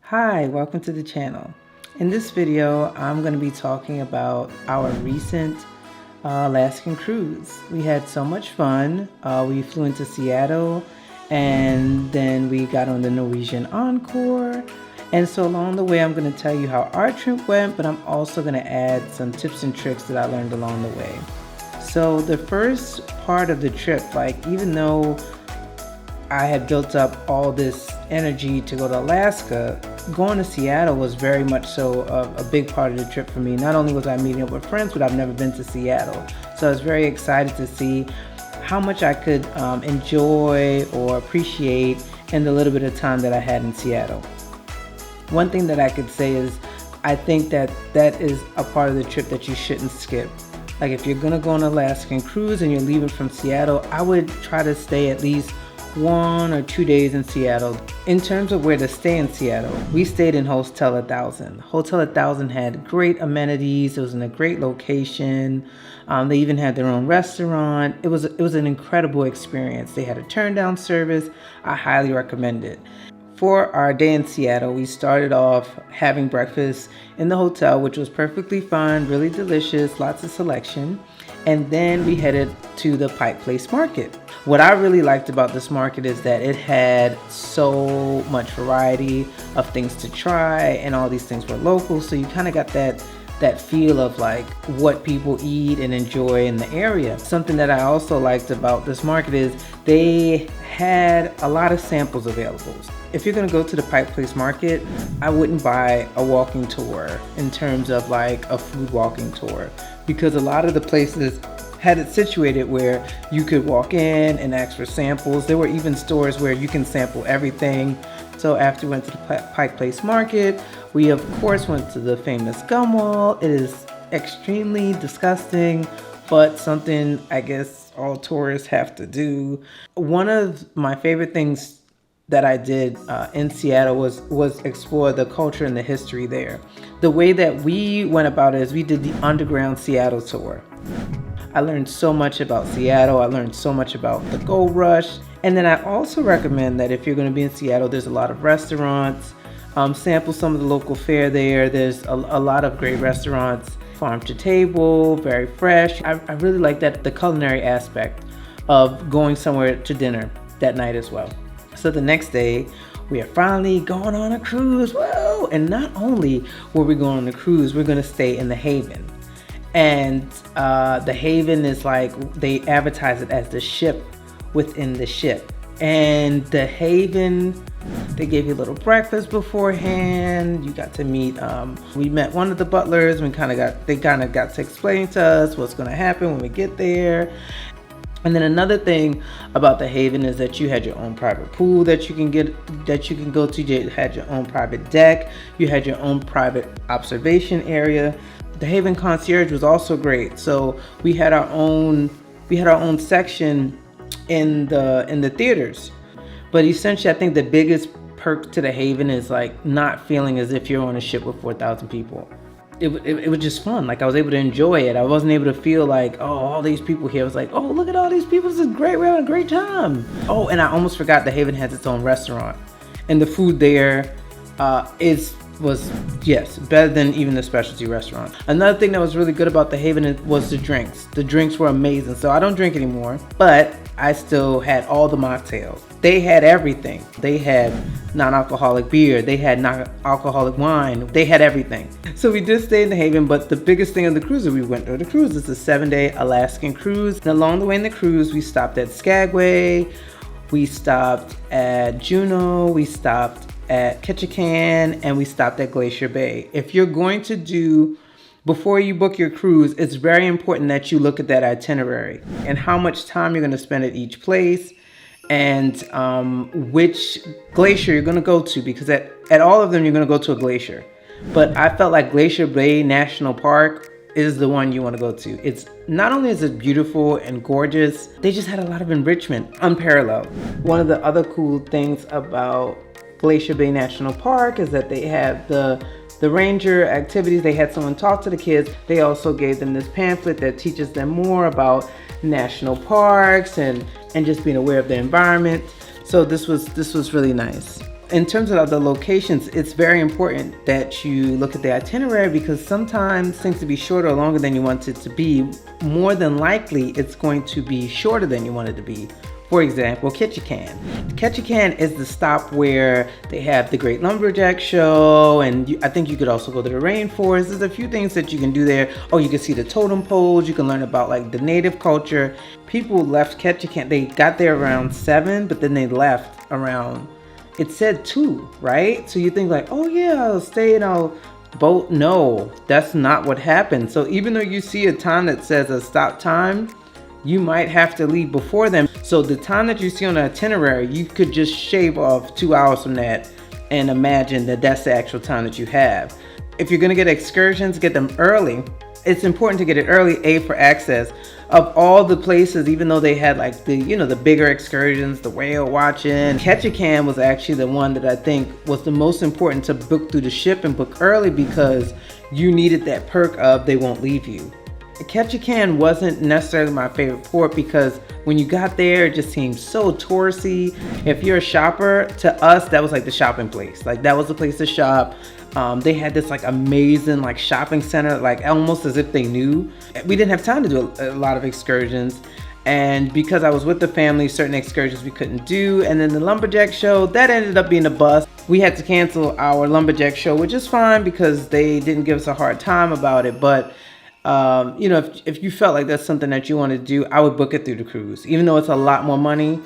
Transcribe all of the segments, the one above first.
Hi, welcome to the channel. In this video, I'm going to be talking about our recent Alaskan cruise. We had so much fun. We flew into Seattle and then we got on the Norwegian Encore. And so along the way, I'm going to tell you how our trip went, but I'm also going to add some tips and tricks that I learned along the way. So the first part of the trip, even though I had built up all this energy to go to Alaska, going to Seattle was very much so a big part of the trip for me. Not only was I meeting up with friends, but I've never been to Seattle. So I was very excited to see how much I could enjoy or appreciate in the little bit of time that I had in Seattle. One thing that I could say is I think that is a part of the trip that you shouldn't skip. Like if you're gonna go on an Alaskan cruise and you're leaving from Seattle, I would try to stay at least 1 or 2 days in Seattle. In terms of where to stay in Seattle, we stayed in Hotel 1000. Hotel 1000 had great amenities. It was in a great location. They even had their own restaurant. It was an incredible experience. They had a turn down service. I highly recommend it. For our day in Seattle, we started off having breakfast in the hotel, which was perfectly fine, really delicious, lots of selection. And then we headed to the Pike Place Market. What I really liked about this market is that it had so much variety of things to try, and all these things were local. So you kind of got that feel of like what people eat and enjoy in the area. Something that I also liked about this market is they had a lot of samples available. If you're gonna go to the Pike Place Market, I wouldn't buy a walking tour in terms of like a food walking tour, because a lot of the places had it situated where you could walk in and ask for samples. There were even stores where you can sample everything. So after we went to the Pike Place Market, we of course went to the famous gum wall. It is extremely disgusting, but something I guess all tourists have to do. One of my favorite things that I did in Seattle was explore the culture and the history there. The way that we went about it is we did the underground Seattle tour. I learned so much about Seattle. I learned so much about the gold rush. And then I also recommend that if you're going to be in Seattle, there's a lot of restaurants. Sample some of the local fare there. There's a lot of great restaurants, farm to table, very fresh. I really like the culinary aspect of going somewhere to dinner that night as well. So the next day, we are finally going on a cruise. Whoa! And not only were we going on a cruise, we're going to stay in the Haven. And the Haven is like, they advertise it as the ship within the ship. And the Haven, they gave you a little breakfast beforehand. You got to meet, we met one of the butlers. They kind of got to explain to us what's going to happen when we get there. And then another thing about the Haven is that you had your own private pool that you can go to. You had your own private deck. You had your own private observation area. The Haven concierge was also great. So we had our own section in the theaters. But essentially, I think the biggest perk to the Haven is like not feeling as if you're on a ship with 4,000 people. It was just fun. Like I was able to enjoy it. I wasn't able to feel like, oh, all these people here. I was like, oh, look at all these people. This is great. We're having a great time. Oh, and I almost forgot the Haven has its own restaurant, and the food there was better than even the specialty restaurant. Another thing that was really good about the Haven was the drinks. The drinks were amazing. So I don't drink anymore, but I still had all the mocktails. They had everything. They had non-alcoholic beer. They had non-alcoholic wine. They had everything. So we did stay in the Haven, but the biggest thing on the cruise that we went on the cruise is a 7-day Alaskan cruise. And along the way in the cruise, we stopped at Skagway. We stopped at Juneau. We stopped at Ketchikan, and we stopped at Glacier Bay. If you're going to before you book your cruise, it's very important that you look at that itinerary and how much time you're going to spend at each place, and which glacier you're going to go to, because at all of them you're going to go to a glacier. But I felt like Glacier Bay National Park is the one you want to go to. It's not only is it beautiful and gorgeous, they just had a lot of enrichment, unparalleled. One of the other cool things about Glacier Bay National Park is that they have the ranger activities. They had someone talk to the kids. They also gave them this pamphlet that teaches them more about national parks and just being aware of the environment. So this was really nice. In terms of the locations, it's very important that you look at the itinerary, because sometimes things to be shorter or longer than you want it to be. More than likely, it's going to be shorter than you want it to be. For example, Ketchikan. Ketchikan is the stop where they have the Great Lumberjack Show, and I think you could also go to the rainforest. There's a few things that you can do there. Oh, you can see the totem poles. You can learn about like the native culture. People left Ketchikan. They got there around 7, but then they left around, it said 2, right? So you think like, oh yeah, I'll stay and I'll boat. No, that's not what happened. So even though you see a time that says a stop time, you might have to leave before them. So the time that you see on the itinerary, you could just shave off 2 hours from that and imagine that that's the actual time that you have. If you're gonna get excursions, get them early. It's important to get it early, A, for access. Of all the places, even though they had like the, you know, the bigger excursions, the whale watching, Ketchikan was actually the one that I think was the most important to book through the ship and book early, because you needed that perk of they won't leave you. Ketchikan wasn't necessarily my favorite port, because when you got there, it just seemed so touristy. If you're a shopper, to us, that was like the shopping place. Like that was the place to shop. They had this like amazing like shopping center, like almost as if they knew. We didn't have time to do a lot of excursions. And because I was with the family, certain excursions we couldn't do. And then the lumberjack show, that ended up being a bust. We had to cancel our lumberjack show, which is fine because they didn't give us a hard time about it. But you know, if you felt like that's something that you wanted to do, I would book it through the cruise. Even though it's a lot more money,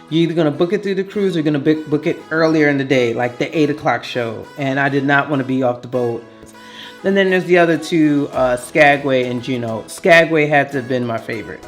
you're either going to book it through the cruise or you're going to book it earlier in the day, like the 8 o'clock show. And I did not want to be off the boat. And then there's the other two, Skagway and Juneau. Skagway had to have been my favorite.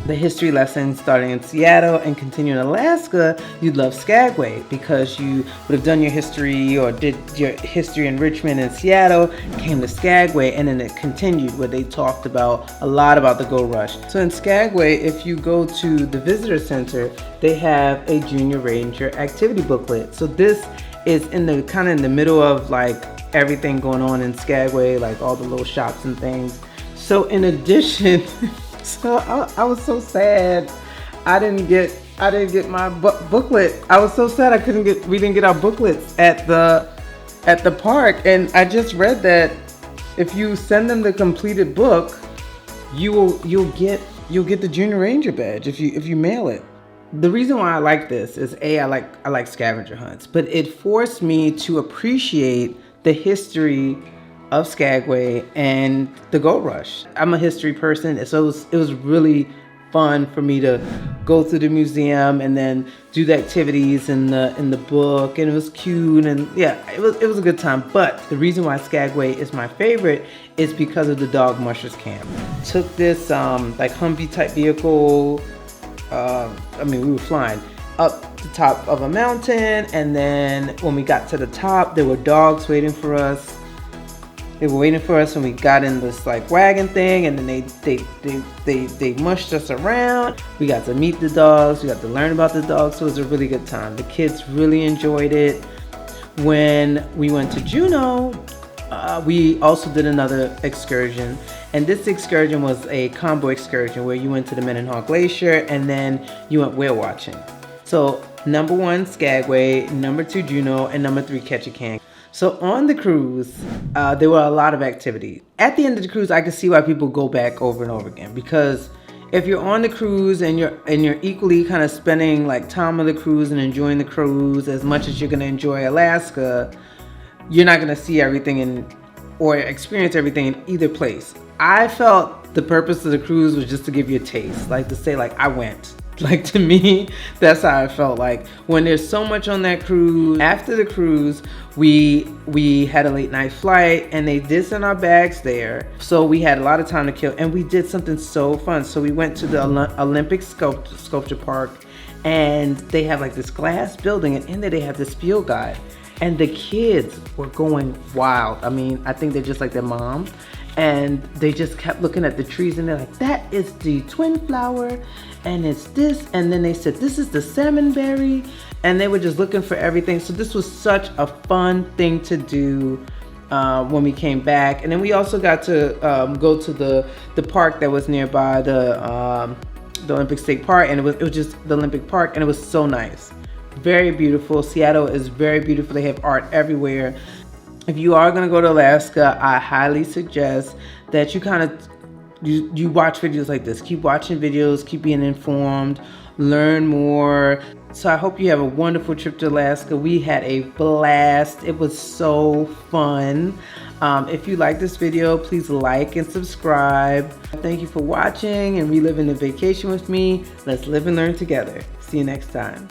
The history lessons starting in Seattle and continuing in Alaska, you'd love Skagway because you would have done your history or did your history enrichment in Seattle, came to Skagway, and then it continued where they talked about a lot about the gold rush. So in Skagway, if you go to the visitor center, they have a junior ranger activity booklet. So this is in the kind of in the middle of like everything going on in Skagway, like all the little shops and things. So in addition, so I was so sad I didn't get my booklet. I was so sad we didn't get our booklets at the park. And I just read that if you send them the completed book, you'll get the junior ranger badge if you mail it. The reason why I like this is I like scavenger hunts, but it forced me to appreciate the history of Skagway and the gold rush. I'm a history person, so it was really fun for me to go through the museum and then do the activities in the book, and it was cute, and yeah, it was a good time. But the reason why Skagway is my favorite is because of the dog Mushers camp. Took this like Humvee type vehicle. We were flying up the top of a mountain, and then when we got to the top, there were dogs waiting for us. They were waiting for us when we got in this like wagon thing, and then they mushed us around. We got to meet the dogs. We got to learn about the dogs. So it was a really good time. The kids really enjoyed it. When we went to Juneau, we also did another excursion, and this excursion was a combo excursion where you went to the Mendenhall Glacier and then you went whale watching. So number 1, Skagway, number 2, Juneau, and number 3, Ketchikan. So on the cruise, there were a lot of activity. At the end of the cruise, I could see why people go back over and over again, because if you're on the cruise and you're equally kind of spending like time on the cruise and enjoying the cruise as much as you're going to enjoy Alaska, you're not going to see everything or experience everything in either place. I felt the purpose of the cruise was just to give you a taste, like to say like I went. Like to me, that's how I felt. Like when there's so much on that cruise. After the cruise, we had a late night flight and they did send our bags there. So we had a lot of time to kill, and we did something so fun. So we went to the Olympic sculpture park, and they have like this glass building, and in there they have this field guide. And the kids were going wild. I mean, I think they're just like their mom. And they just kept looking at the trees, and they're like, that is the twin flower, and it's this. And then they said, this is the salmonberry. And they were just looking for everything. So this was such a fun thing to do when we came back. And then we also got to go to the park that was nearby, the Olympic State Park. And it was just the Olympic Park, and it was so nice. Very beautiful. Seattle is very beautiful. They have art everywhere. If you are going to go to Alaska, I highly suggest that you watch videos like this. Keep watching videos, keep being informed, learn more. So I hope you have a wonderful trip to Alaska. We had a blast. It was so fun. If you like this video, please like and subscribe. Thank you for watching and reliving the vacation with me. Let's live and learn together. See you next time.